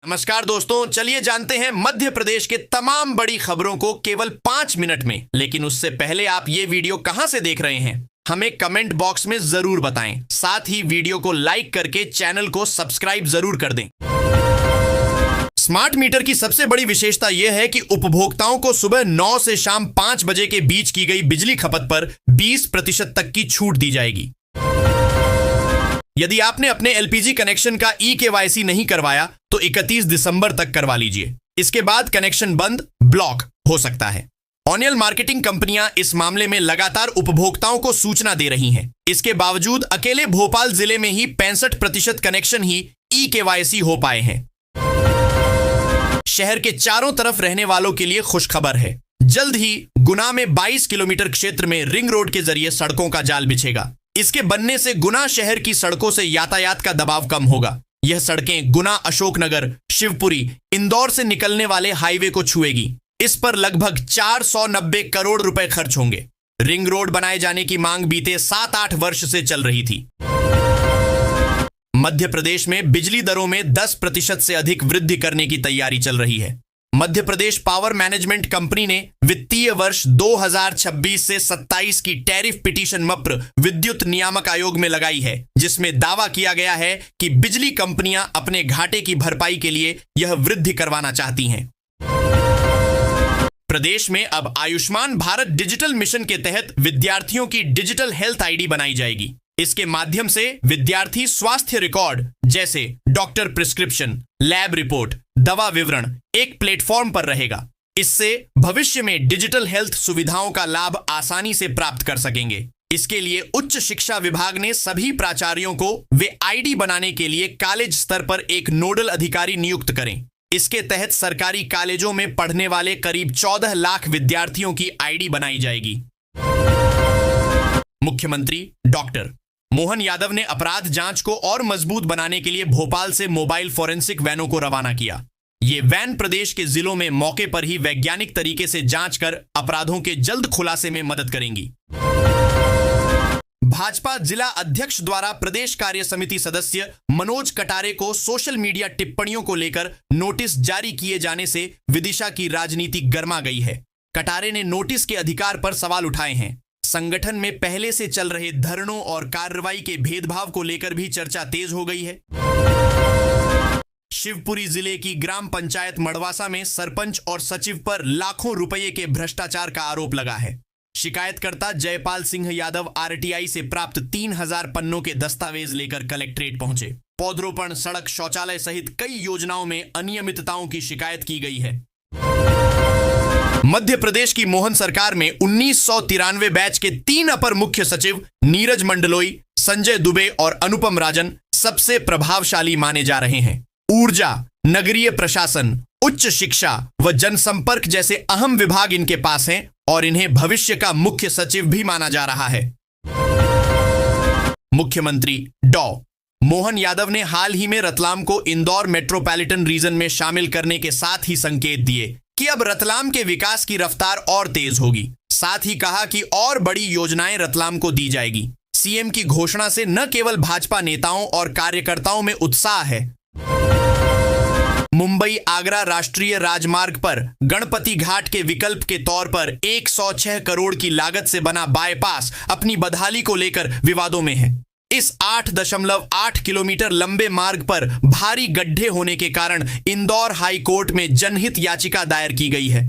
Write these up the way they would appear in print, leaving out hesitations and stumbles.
नमस्कार दोस्तों, चलिए जानते हैं मध्य प्रदेश के तमाम बड़ी खबरों को केवल 5 मिनट में। लेकिन उससे पहले आप ये वीडियो कहां से देख रहे हैं हमें कमेंट बॉक्स में जरूर बताएं। साथ ही वीडियो को लाइक करके चैनल को सब्सक्राइब जरूर कर दें। स्मार्ट मीटर की सबसे बड़ी विशेषता यह है कि उपभोक्ताओं को सुबह 9 से शाम 5 बजे के बीच की गई बिजली खपत पर 20% तक की छूट दी जाएगी। यदि आपने अपने एलपीजी कनेक्शन का ई-केवाईसी नहीं करवाया तो 31 दिसंबर तक करवा लीजिए। इसके बाद कनेक्शन बंद ब्लॉक हो सकता है। ऑनियल मार्केटिंग कंपनियां इस मामले में लगातार उपभोक्ताओं को सूचना दे रही हैं। इसके बावजूद अकेले भोपाल जिले में ही 65% कनेक्शन ही ई-केवाईसी हो पाए हैं। शहर के चारों तरफ रहने वालों के लिए खुशखबर है। जल्द ही गुना में 22 किलोमीटर क्षेत्र में रिंग रोड के जरिए सड़कों का जाल बिछेगा। इसके बनने से गुना शहर की सड़कों से यातायात का दबाव कम होगा। यह सड़कें गुना, अशोकनगर, शिवपुरी, इंदौर से निकलने वाले हाईवे को छुएगी। इस पर लगभग 490 करोड़ रुपए खर्च होंगे। रिंग रोड बनाए जाने की मांग बीते 7-8 वर्ष से चल रही थी। मध्य प्रदेश में बिजली दरों में 10% से अधिक वृद्धि करने की तैयारी चल रही है। Madhya Pradesh power management company ने वित्तीय वर्ष 2026 से 27 की टैरिफ पिटीशन मप्र विद्युत नियामक आयोग में लगाई है, जिसमें दावा किया गया है कि बिजली कंपनियां अपने घाटे की भरपाई के लिए यह वृद्धि करवाना चाहती हैं। प्रदेश में अब आयुष्मान भारत डिजिटल मिशन के तहत विद्यार्थियों की डिजिटल हेल्थ आईडी बनाई जाएगी। इसके माध्यम से विद्यार्थी स्वास्थ्य रिकॉर्ड जैसे डॉक्टर प्रिस्क्रिप्शन, लैब रिपोर्ट, दवा विवरण एक प्लेटफॉर्म पर रहेगा। इससे भविष्य में डिजिटल हेल्थ सुविधाओं का लाभ आसानी से प्राप्त कर सकेंगे। इसके लिए उच्च शिक्षा विभाग ने सभी प्राचार्यों को वे आईडी बनाने के लिए कॉलेज स्तर पर एक नोडल अधिकारी नियुक्त करें। इसके तहत सरकारी कॉलेजों में पढ़ने वाले करीब 14 लाख विद्यार्थियों की आईडी बनाई जाएगी। मुख्यमंत्री डॉक्टर मोहन यादव ने अपराध जांच को और मजबूत बनाने के लिए भोपाल से मोबाइल फोरेंसिक वैनों को रवाना किया। ये वैन प्रदेश के जिलों में मौके पर ही वैज्ञानिक तरीके से जांच कर अपराधों के जल्द खुलासे में मदद करेंगी। भाजपा जिला अध्यक्ष द्वारा प्रदेश कार्य समिति सदस्य मनोज कटारे को सोशल मीडिया टिप्पणियों को लेकर नोटिस जारी किए जाने से विदिशा की राजनीति गर्मा गई है। कटारे ने नोटिस के अधिकार पर सवाल उठाए हैं। संगठन में पहले से चल रहे धरनों और कार्रवाई के भेदभाव को लेकर भी चर्चा तेज हो गई है। शिवपुरी जिले की ग्राम पंचायत मड़वासा में सरपंच और सचिव पर लाखों रुपये के भ्रष्टाचार का आरोप लगा है। शिकायतकर्ता जयपाल सिंह यादव आरटीआई से प्राप्त 3000 पन्नों के दस्तावेज लेकर कलेक्ट्रेट पहुंचे। पौधरोपण, सड़क, शौचालय सहित कई योजनाओं में अनियमितताओं की शिकायत की गई है। मध्य प्रदेश की मोहन सरकार में 1993 बैच के 3 अपर मुख्य सचिव नीरज मंडलोई, संजय दुबे और अनुपम राजन सबसे प्रभावशाली माने जा रहे हैं। ऊर्जा, नगरीय प्रशासन, उच्च शिक्षा व जनसंपर्क जैसे अहम विभाग इनके पास हैं और इन्हें भविष्य का मुख्य सचिव भी माना जा रहा है। मुख्यमंत्री डॉ मोहन यादव ने हाल ही में रतलाम को इंदौर मेट्रोपॉलिटन रीजन में शामिल करने के साथ ही संकेत दिए कि अब रतलाम के विकास की रफ्तार और तेज होगी। साथ ही कहा कि और बड़ी योजनाएं रतलाम को दी जाएगी। सीएम की घोषणा से न केवल भाजपा नेताओं और कार्यकर्ताओं में उत्साह है। मुंबई आगरा राष्ट्रीय राजमार्ग पर गणपति घाट के विकल्प के तौर पर 106 करोड़ की लागत से बना बाईपास अपनी बदहाली को लेकर विवादों में है। इस 8.8 किलोमीटर लंबे मार्ग पर भारी गड्ढे होने के कारण इंदौर हाई कोर्ट में जनहित याचिका दायर की गई है।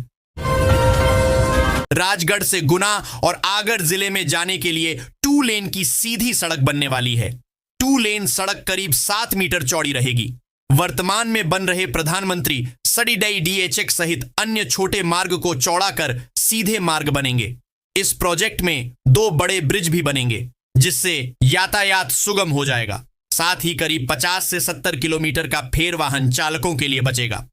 राजगढ़ से गुना और आगर जिले में जाने के लिए 2 लेन की सीधी सड़क बनने वाली है। 2 लेन सड़क करीब 7 मीटर चौड़ी रहेगी। वर्तमान में बन रहे प्रधानमंत्री सडीडई डीएचएक्स सहित अन्य छोटे मार्ग को चौड़ा कर सीधे मार्ग बनेंगे। इस प्रोजेक्ट में 2 बड़े ब्रिज भी बनेंगे, जिससे यातायात सुगम हो जाएगा। साथ ही करीब 50 से 70 किलोमीटर का फेर वाहन चालकों के लिए बचेगा।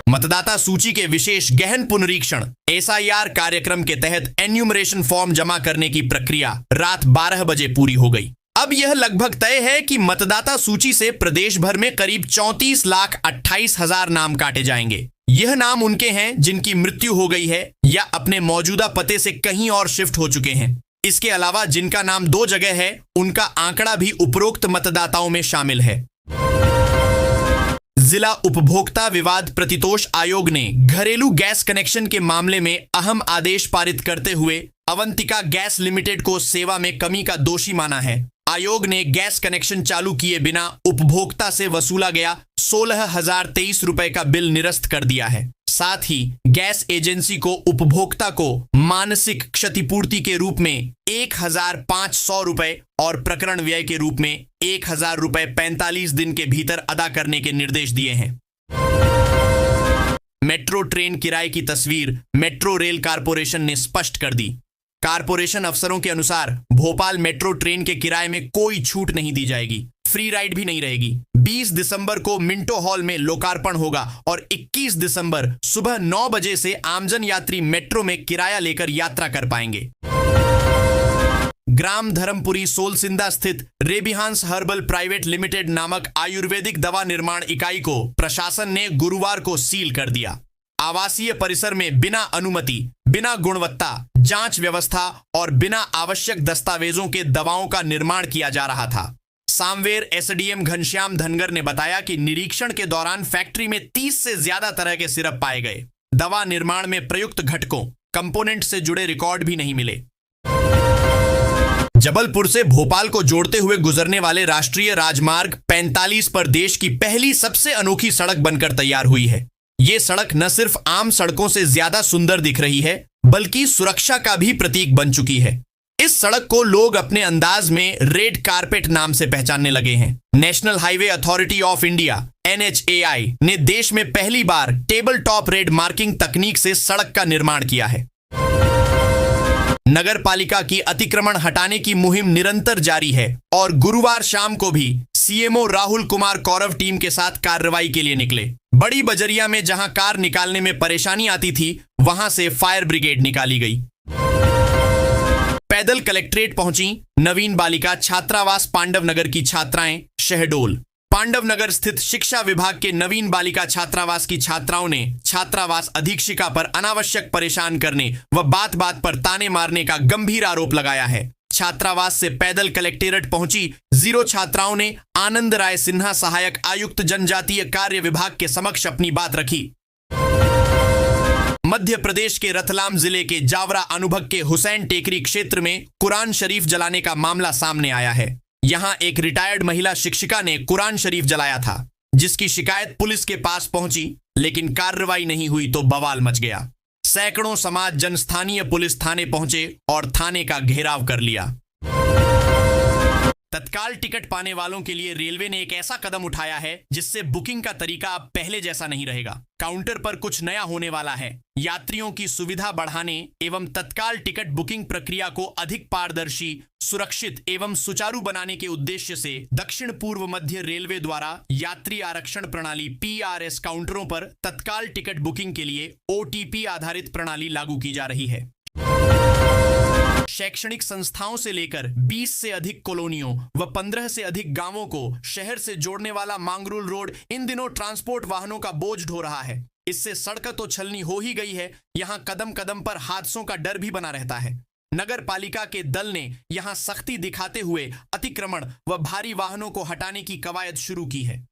मतदाता सूची के विशेष गहन पुनरीक्षण एसआईआर कार्यक्रम के तहत एन्यूमरेशन फॉर्म जमा करने की प्रक्रिया रात 12 बजे पूरी हो गई। अब यह लगभग तय है कि मतदाता सूची से प्रदेश भर में करीब 34,28,000 नाम काटे जाएंगे। यह नाम उनके हैं जिनकी मृत्यु हो गई है या अपने मौजूदा पते से कहीं और शिफ्ट हो चुके हैं। इसके अलावा जिनका नाम 2 जगह है, उनका आंकड़ा भी उपरोक्त मतदाताओं में शामिल है। जिला उपभोक्ता विवाद प्रतितोष आयोग ने घरेलू गैस कनेक्शन के मामले में अहम आदेश पारित करते हुए अवंतिका गैस लिमिटेड को सेवा में कमी का दोषी माना है। आयोग ने गैस कनेक्शन चालू किए बिना उपभोक्ता से वसूला गया 16,023 रुपए का बिल निरस्त कर दिया है। साथ ही गैस एजेंसी को उपभोक्ता को मानसिक क्षतिपूर्ति के रूप में 1,500 रुपए और प्रकरण व्यय के रूप में 1,000 रुपए 45 दिन के भीतर अदा करने के निर्देश दिए हैं। मेट्रो ट्रेन किराए की तस्वीर मेट्रो रेल कारपोरेशन ने स्पष्ट कर दी। कारपोरेशन अफसरों के अनुसार भोपाल मेट्रो ट्रेन के किराए में कोई छूट नहीं दी जाएगी, फ्री राइड भी नहीं रहेगी। 20 दिसंबर को मिंटो हॉल में लोकार्पण होगा और 21 दिसंबर सुबह 9 बजे से आमजन यात्री मेट्रो में किराया लेकर यात्रा कर पाएंगे। ग्राम धर्मपुरी सोलसिंदा स्थित रेबिहांस हर्बल प्राइवेट लिमिटेड नामक आयुर्वेदिक दवा निर्माण इकाई को प्रशासन ने गुरुवार को सील कर दिया। आवासीय परिसर में बिना अनुमति, बिना गुणवत्ता जांच व्यवस्था और बिना आवश्यक दस्तावेजों के दवाओं का निर्माण किया जा रहा था। सामवेर एसडीएम घनश्याम धनगर ने बताया कि निरीक्षण के दौरान फैक्ट्री में 30 से ज्यादा तरह के सिरप पाए गए। दवा निर्माण में प्रयुक्त घटकों, कंपोनेंट से जुड़े रिकॉर्ड भी नहीं मिले। जबलपुर से भोपाल को जोड़ते हुए गुजरने वाले राष्ट्रीय राजमार्ग 45 पर देश की पहली सबसे अनोखी सड़क बनकर तैयार हुई है। ये सड़क न सिर्फ आम सड़कों से ज्यादा सुंदर दिख रही है, बल्कि सुरक्षा का भी प्रतीक बन चुकी है। इस सड़क को लोग अपने अंदाज में रेड कारपेट नाम से पहचानने लगे हैं। National highway authority of India NHAI ने देश में पहली बार टेबल टॉप रेड मार्किंग तकनीक से सड़क का निर्माण किया है। नगर पालिका की अतिक्रमण हटाने की मुहिम निरंतर जारी है और गुरुवार शाम को भी सीएमओ राहुल कुमार कौरव टीम के साथ कार्रवाई के लिए निकले। बड़ी बजरिया में जहां कार निकालने में परेशानी आती थी, वहां से फायर ब्रिगेड निकाली गई। पैदल कलेक्ट्रेट पहुंची नवीन बालिका छात्रावास पांडव नगर की छात्राएं शहडोल। पांडव नगर स्थित शिक्षा विभाग के नवीन बालिका छात्रावास की छात्राओं ने छात्रावास अधीक्षिका पर अनावश्यक परेशान करने व बात बात पर ताने मारने का गंभीर आरोप लगाया है। छात्रावास से पैदल कलेक्टेरेट पहुंची 0 छात्राओं ने आनंद राय सिन्हा सहायक आयुक्त जनजातीय कार्य विभाग के समक्ष अपनी बात रखी। मध्य प्रदेश के रतलाम जिले के जावरा अनुभग के हुसैन टेकरी क्षेत्र में कुरान शरीफ जलाने का मामला सामने आया है। यहां एक रिटायर्ड महिला शिक्षिका ने कुरान शरीफ जलाया था, जिसकी शिकायत पुलिस के पास पहुंची, लेकिन कार्रवाई नहीं हुई तो बवाल मच गया। सैकड़ों समाज जन स्थानीय पुलिस थाने पहुंचे और थाने का घेराव कर लिया। तत्काल टिकट पाने वालों के लिए रेलवे ने एक ऐसा कदम उठाया है जिससे बुकिंग का तरीका अब पहले जैसा नहीं रहेगा। काउंटर पर कुछ नया होने वाला है। यात्रियों की सुविधा बढ़ाने एवं तत्काल टिकट बुकिंग प्रक्रिया को अधिक पारदर्शी, सुरक्षित एवं सुचारू बनाने के उद्देश्य से दक्षिण पूर्व मध्य रेलवे द्वारा यात्री आरक्षण प्रणाली PRS काउंटरों पर तत्काल टिकट बुकिंग के लिए OTP आधारित प्रणाली लागू की जा रही है। शैक्षणिक संस्थाओं से लेकर 20 से अधिक कॉलोनियों व 15 से अधिक गांवों को शहर से जोड़ने वाला मांगरूल रोड इन दिनों ट्रांसपोर्ट वाहनों का बोझ ढो रहा है। इससे सड़क तो छलनी हो ही गई है, यहां कदम कदम पर हादसों का डर भी बना रहता है। नगर पालिका के दल ने यहां सख्ती दिखाते हुए अतिक्रमण व भारी वाहनों को हटाने की कवायद शुरू की है।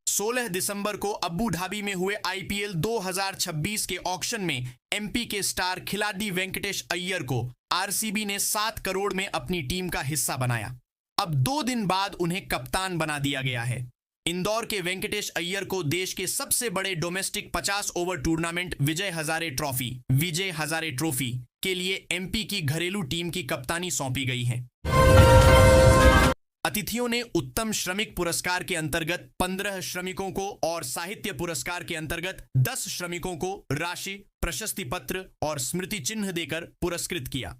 16 दिसंबर को अब्बू धाबी में हुए IPL 2026 के ऑक्शन में MP के स्टार खिलाड़ी वेंकटेश अय्यर को RCB ने 7 करोड़ में अपनी टीम का हिस्सा बनाया। अब 2 दिन बाद उन्हें कप्तान बना दिया गया है। इंदौर के वेंकटेश अय्यर को देश के सबसे बड़े domestic 50 over tournament Vijay Hazare trophy के लिए MP की घरेलू टीम की कप्तानी सौंपी गई है। अतिथियों ने उत्तम श्रमिक पुरस्कार के अंतर्गत 15 श्रमिकों को और साहित्य पुरस्कार के अंतर्गत 10 श्रमिकों को राशि, प्रशस्ति पत्र और स्मृति चिन्ह देकर पुरस्कृत किया।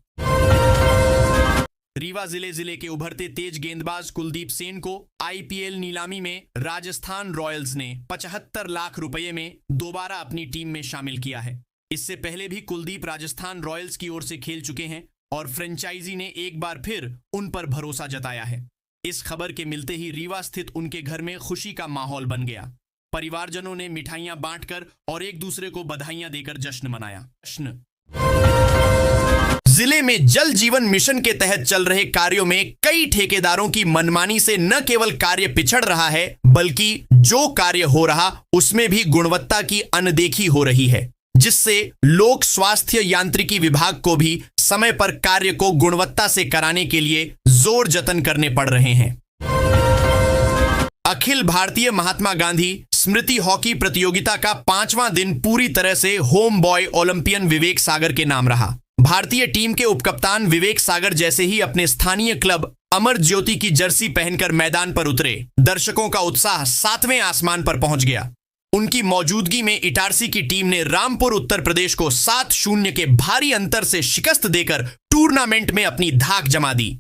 रीवा जिले के उभरते तेज गेंदबाज कुलदीप सेन को IPL नीलामी में राजस्थान रॉयल्स ने 75 लाख रुपए में दोबारा अपनी टीम में शामिल किया है। इससे पहले भी कुलदीप राजस्थान रॉयल्स की ओर से खेल चुके हैं और फ्रेंचाइजी ने एक बार फिर उन पर भरोसा जताया है। इस खबर के मिलते ही रीवा स्थित उनके घर में खुशी का माहौल बन गया। परिवारजनों ने मिठाइयां बांटकर और एक दूसरे को बधाइयां देकर जश्न मनाया। जिले में जल जीवन मिशन के तहत चल रहे कार्यों में कई ठेकेदारों की मनमानी से न केवल कार्य पिछड़ रहा है, बल्कि जो कार्य हो रहा उसमें भी गुणवत्ता की अनदेखी हो रही है, जिससे लोक स्वास्थ्य यांत्रिकी विभाग को भी समय पर कार्य को गुणवत्ता से कराने के लिए जोर जतन करने पड़ रहे हैं। अखिल भारतीय महात्मा गांधी स्मृति हॉकी प्रतियोगिता का 5वां दिन पूरी तरह से home boy Olympian Vivek Sagar के नाम रहा। भारतीय टीम के उपकप्तान विवेक सागर जैसे ही अपने स्थानीय क्लब अमर ज्योति की जर्सी पहनकर मैदान पर उतरे, दर्शकों का उत्साह 7वें आसमान पर पहुंच गया। उनकी मौजूदगी में इटारसी की टीम ने रामपुर उत्तर प्रदेश को 7-0 के भारी अंतर से शिकस्त देकर टूर्नामेंट में अपनी धाक जमा दी।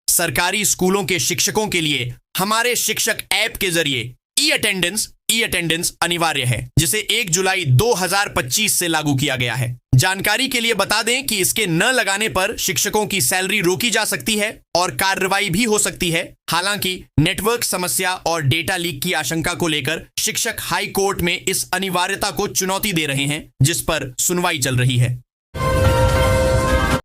सरकारी स्कूलों के शिक्षकों के लिए हमारे शिक्षक ऐप के जरिए ई अटेंडेंस अनिवार्य है, जिसे 1 जुलाई 2025 से लागू किया गया है। जानकारी के लिए बता दें कि इसके न लगाने पर शिक्षकों की सैलरी रोकी जा सकती है और कार्रवाई भी हो सकती है। हालांकि नेटवर्क समस्या और डेटा लीक की आशंका को लेकर शिक्षक हाई कोर्ट में इस अनिवार्यता को चुनौती दे रहे हैं, जिस पर सुनवाई चल रही है।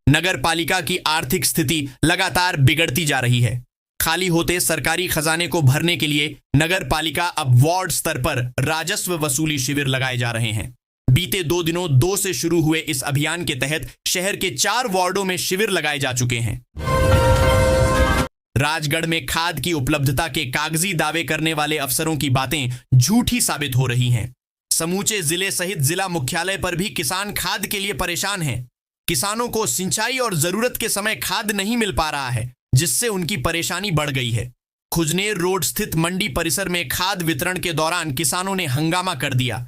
नगर पालिका की आर्थिक स्थिति लगातार बिगड़ती जा रही है। खाली होते सरकारी खजाने को भरने के लिए नगर पालिका अब वार्ड स्तर पर राजस्व वसूली शिविर लगाए जा रहे हैं। बीते 2 दिनों 2 से शुरू हुए इस अभियान के तहत शहर के 4 वार्डों में शिविर लगाए जा चुके हैं। राजगढ़ में खाद की उपलब्धता के कागजी दावे करने वाले अफसरों की बातें झूठी साबित हो रही हैं। समूचे जिले सहित जिला मुख्यालय पर भी किसान खाद के लिए परेशान हैं। किसानों को सिंचाई और जरूरत के समय खाद नहीं मिल पा रहा है, जिससे उनकी परेशानी बढ़ गई है। खुजनेर रोड स्थित मंडी परिसर में खाद वितरण के दौरान किसानों ने हंगामा कर दिया।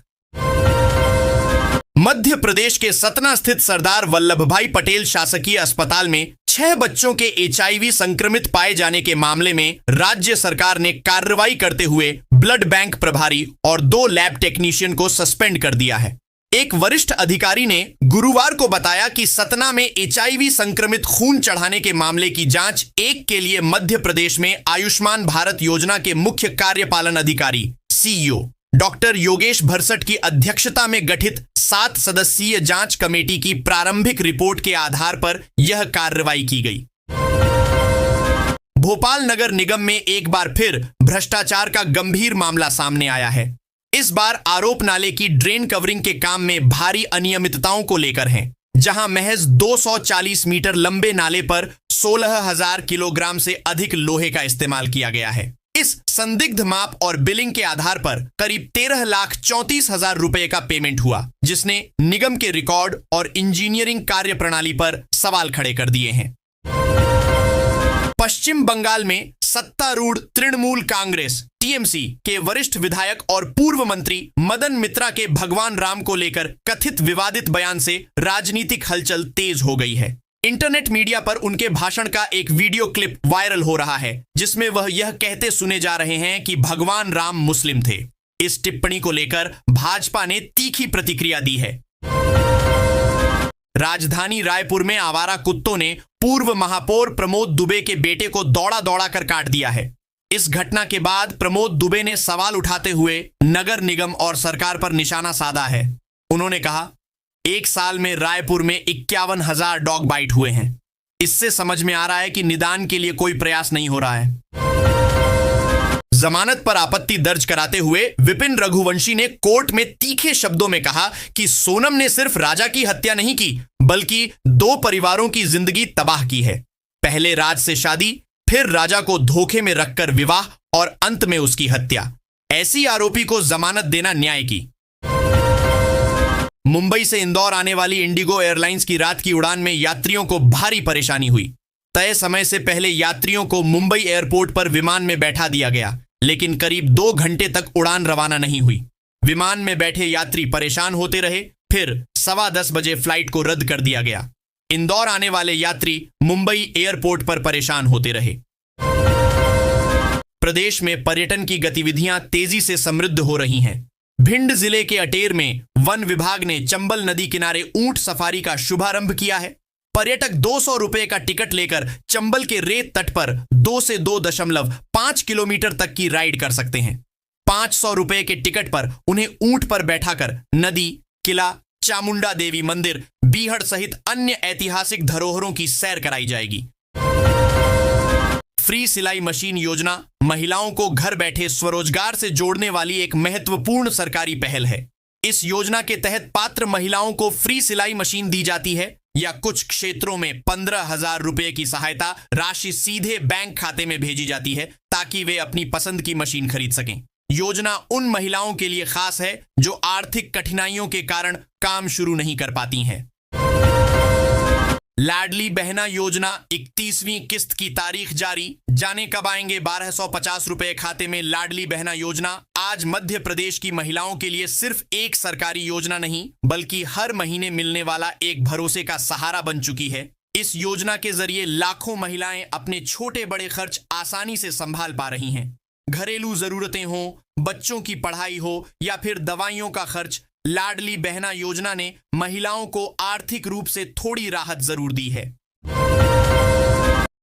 मध्य प्रदेश के सतना स्थित सरदार वल्लभ भाई पटेल शासकीय अस्पताल में 6 बच्चों के HIV संक्रमित पाए जाने के मामले में राज्य सरकार ने कार्रवाई करते हुए ब्लड बैंक प्रभारी और 2 लैब टेक्नीशियन को सस्पेंड कर दिया है। एक वरिष्ठ अधिकारी ने गुरुवार को बताया कि सतना में HIV संक्रमित खून चढ़ाने के मामले की जांच 1 के लिए मध्य प्रदेश में आयुष्मान भारत योजना के मुख्य कार्यपालन अधिकारी CEO डॉक्टर योगेश भरसट की अध्यक्षता में गठित 7 सदस्यीय जांच कमेटी की प्रारंभिक रिपोर्ट के आधार पर यह कार्रवाई की गई। भोपाल नगर निगम में एक बार फिर भ्रष्टाचार का गंभीर मामला सामने आया है। इस बार आरोप नाले की ड्रेन कवरिंग के काम में भारी अनियमितताओं को लेकर है, जहां महज 240 मीटर लंबे नाले पर 16,000 किलोग्राम से अधिक लोहे का इस्तेमाल किया गया है। इस संदिग्ध माप और बिलिंग के आधार पर करीब 13,34,000 रुपए का पेमेंट हुआ, जिसने निगम के रिकॉर्ड और इंजीनियरिंग कार्य प्रणाली पर सवाल खड़े कर दिए हैं। पश्चिम बंगाल में सत्तारूढ़ तृणमूल कांग्रेस TMC के वरिष्ठ विधायक और पूर्व मंत्री मदन मित्रा के भगवान राम को लेकर कथित विवादित बयान से राजनीतिक हलचल तेज हो गई है। इंटरनेट मीडिया पर उनके भाषण का एक वीडियो क्लिप वायरल हो रहा है, जिसमें वह यह कहते सुने जा रहे हैं कि भगवान राम मुस्लिम थे। इस टिप्पणी को लेकर भाजपा ने तीखी प्रतिक्रिया दी है। राजधानी रायपुर में आवारा कुत्तों ने पूर्व महापौर प्रमोद दुबे के बेटे को दौड़ा दौड़ा कर काट दिया है। इस घटना के बाद प्रमोद दुबे ने सवाल उठाते हुए नगर निगम और सरकार पर निशाना साधा है। उन्होंने कहा, 1 साल में रायपुर में 51,000 डॉग बाइट हुए हैं। इससे समझ में आ रहा है कि निदान के लिए कोई प्रयास नहीं हो रहा है। जमानत पर आपत्ति दर्ज कराते हुए विपिन रघुवंशी ने कोर्ट में तीखे शब्दों में कहा कि सोनम ने सिर्फ राजा की हत्या नहीं की, बल्कि 2 परिवारों की जिंदगी तबाह की है। पहले राज से शादी, फिर राजा को धोखे में रखकर विवाह और अंत में उसकी हत्या। ऐसी आरोपी को जमानत देना न्याय की। मुंबई से इंदौर आने वाली इंडिगो एयरलाइंस की रात की उड़ान में यात्रियों को भारी परेशानी हुई। तय समय से पहले यात्रियों को मुंबई एयरपोर्ट पर विमान में बैठा दिया गया, लेकिन करीब 2 घंटे तक उड़ान रवाना नहीं हुई। विमान में बैठे यात्री परेशान होते रहे, फिर 10:15 बजे फ्लाइट को रद्द कर दिया गया। इंदौर आने वाले यात्री मुंबई एयरपोर्ट पर परेशान होते रहे। प्रदेश में पर्यटन की गतिविधियां तेजी से समृद्ध हो रही हैं। भिंड जिले के अटेर में वन विभाग ने चंबल नदी किनारे ऊंट सफारी का शुभारंभ किया है। पर्यटक 200 रुपए का टिकट लेकर चंबल के रेत तट पर 2 से 2.5 किलोमीटर तक की राइड कर सकते हैं। 500 रुपए के टिकट पर उन्हें ऊंट पर बैठाकर नदी, किला, चामुंडा देवी मंदिर, बीहड़ सहित अन्य ऐतिहासिक धरोहरों की सैर कराई जाएगी। फ्री सिलाई मशीन योजना महिलाओं को घर बैठे स्वरोजगार से जोड़ने वाली एक महत्वपूर्ण सरकारी पहल है। इस योजना के तहत पात्र महिलाओं को फ्री सिलाई मशीन दी जाती है या कुछ क्षेत्रों में 15,000 रुपए की सहायता राशि सीधे बैंक खाते में भेजी जाती है ताकि वे अपनी पसंद की मशीन खरीद सकें। योजना उन महिलाओं के लिए खास है जो आर्थिक कठिनाइयों के कारण काम शुरू नहीं कर पाती हैं। लाडली बहना योजना 31वीं किस्त की तारीख जारी, जाने कब आएंगे 1250 रुपए खाते में। लाडली बहना योजना आज मध्य प्रदेश की महिलाओं के लिए सिर्फ एक सरकारी योजना नहीं बल्कि हर महीने मिलने वाला एक भरोसे का सहारा बन चुकी है। इस योजना के जरिए लाखों महिलाएं अपने छोटे बड़े खर्च आसानी से संभाल पा रही हैं। घरेलू जरूरतें हो, बच्चों की पढ़ाई हो या फिर दवाइयों का खर्च, लाडली बहना योजना ने महिलाओं को आर्थिक रूप से थोड़ी राहत जरूर दी है।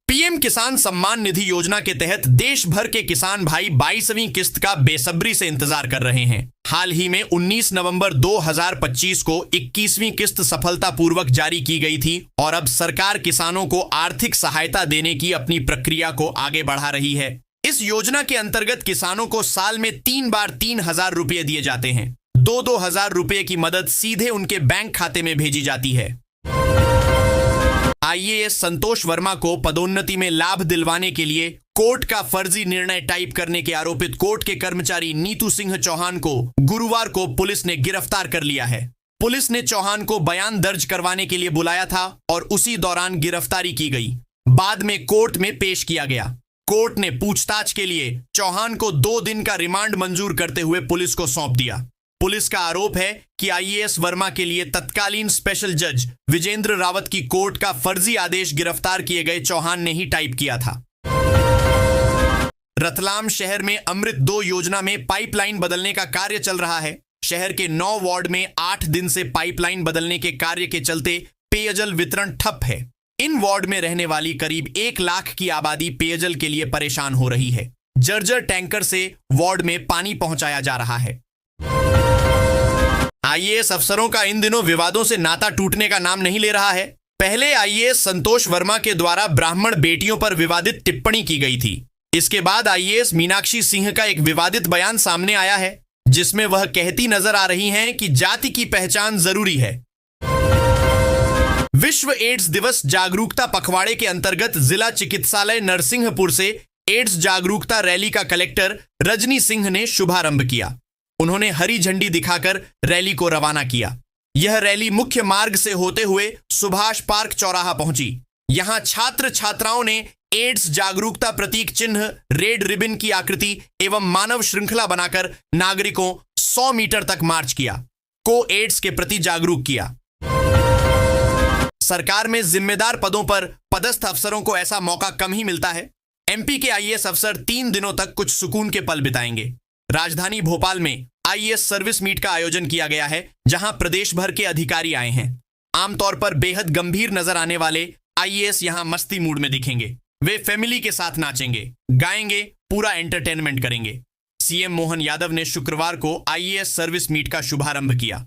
पीएम किसान सम्मान निधि योजना के तहत देश भर के किसान भाई 22वीं किस्त का बेसब्री से इंतजार कर रहे हैं। हाल ही में 19 नवंबर 2025 को 21वीं किस्त सफलतापूर्वक जारी की गई थी और अब सरकार किसानों को आर्थिक सहायता देने की अपनी प्रक्रिया को आगे बढ़ा रही है। इस योजना के अंतर्गत किसानों को साल में 3 बार 3,000 रुपए दिए जाते हैं। 2-2 हजार रुपए की मदद सीधे उनके बैंक खाते में भेजी जाती है। आईएएस संतोष वर्मा को पदोन्नति में लाभ दिलवाने के लिए कोर्ट का फर्जी निर्णय टाइप करने के आरोपित कोर्ट के कर्मचारी नीतू सिंह चौहान को गुरुवार को पुलिस ने गिरफ्तार कर लिया है। पुलिस ने चौहान को बयान दर्ज करवाने के लिए बुलाया था और उसी दौरान गिरफ्तारी की गई। बाद में कोर्ट में पेश किया गया। कोर्ट ने पूछताछ के लिए चौहान को 2 दिन का रिमांड मंजूर करते हुए पुलिस को सौंप दिया। पुलिस का आरोप है कि आईएएस वर्मा के लिए तत्कालीन स्पेशल जज विजेंद्र रावत की कोर्ट का फर्जी आदेश गिरफ्तार किए गए चौहान ने ही टाइप किया था। रतलाम शहर में अमृत 2 योजना में पाइपलाइन बदलने का कार्य चल रहा है। शहर के 9 वार्ड में 8 दिन से पाइपलाइन बदलने के कार्य के चलते पेयजल वितरण ठप है। इन वार्ड में रहने वाली करीब 1 लाख की आबादी पेयजल के लिए परेशान हो रही है। जर्जर टैंकर से वार्ड में पानी पहुंचाया जा रहा है। आईएएस अफसरों का इन दिनों विवादों से नाता टूटने का नाम नहीं ले रहा है। पहले आईएएस संतोष वर्मा के द्वारा ब्राह्मण बेटियों पर विवादित टिप्पणी की गई थी। इसके बाद आईएएस मीनाक्षी सिंह का एक विवादित बयान सामने आया है जिसमें वह कहती नजर आ रही हैं कि जाति की पहचान जरूरी है। विश्व एड्स दिवस जागरूकता पखवाड़े के अंतर्गत जिला चिकित्सालय नरसिंहपुर से एड्स जागरूकता रैली का कलेक्टर रजनी सिंह ने शुभारंभ किया। उन्होंने हरी झंडी दिखाकर रैली को रवाना किया। यह रैली मुख्य मार्ग से होते हुए सुभाष पार्क चौराहा पहुंची। यहां छात्र छात्राओं ने एड्स जागरूकता प्रतीक चिन्ह, रेड रिबन की आकृति एवं मानव श्रृंखला बनाकर नागरिकों 100 मीटर तक मार्च किया, को एड्स के प्रति जागरूक किया। सरकार में जिम्मेदार पदों पर पदस्थ अफसरों को ऐसा मौका कम ही मिलता है। एमपी के आईएएस अफसर 3 दिनों तक कुछ सुकून के पल बिताएंगे। राजधानी भोपाल में आईएएस सर्विस मीट का आयोजन किया गया है जहां प्रदेश भर के अधिकारी आए हैं। आमतौर पर बेहद गंभीर नजर आने वाले आईएएस यहां मस्ती मूड में दिखेंगे। वे फैमिली के साथ नाचेंगे, गाएंगे, पूरा एंटरटेनमेंट करेंगे। सीएम मोहन यादव ने शुक्रवार को आईएएस सर्विस मीट का शुभारंभ किया।